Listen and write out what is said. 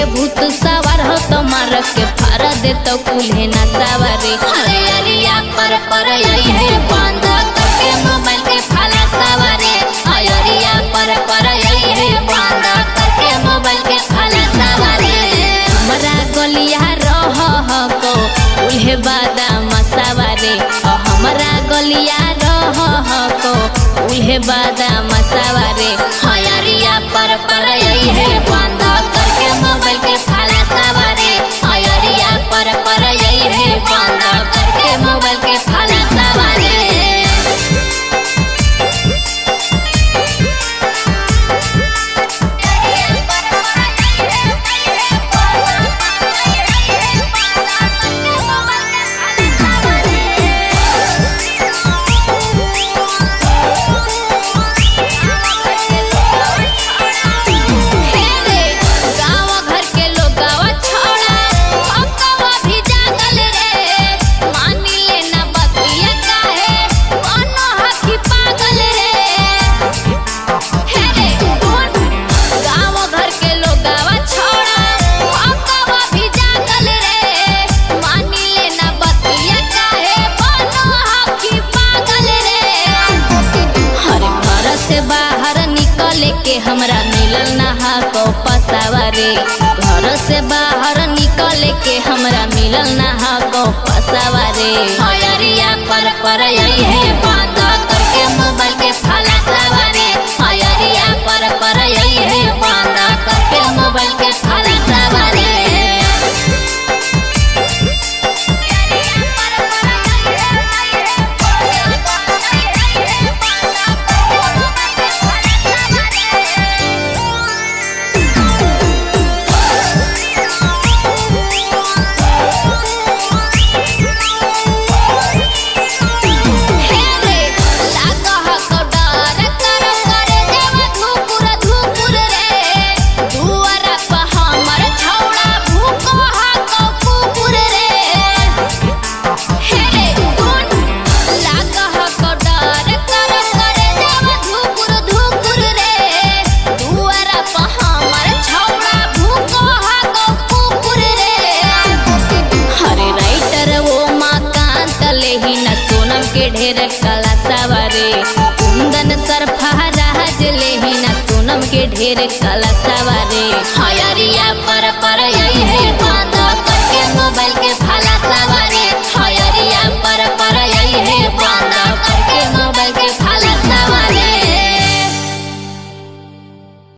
के भूत सवार हो तो मार के फारा दे तो कुल्हे ना सवारे। अरे अरिया पर यही है बंद करके मोबाइल के फाला सवारे। अरिया पर यही है बंद करके मोबाइल के फाला सवारे। हमरा गलिया रह को कुल्हे बादाम सवारे। हमरा गलिया रह को कुल्हे बादाम सवारे। अरिया पर यही है बंद करके मोबाइल के फाला सवारे। अरिया पर यही है बंद करके मोबाइल के फाला सवारे। बाहर निकले के हमरा मिलल नहा को पसावारे। घर से बाहर निकले के हमरा मिलल नहा को पसावारे। अरिया पर यही है बंद करके मोबाइल के फाला सवारे। अरिया पर यही है बंद करके मोबाइल के फाला सवारे। के ढेर कला सवारे। कुंदन सरफराज लेही ना सोनम के ढेर कला सवारे। अरिया पर यही है।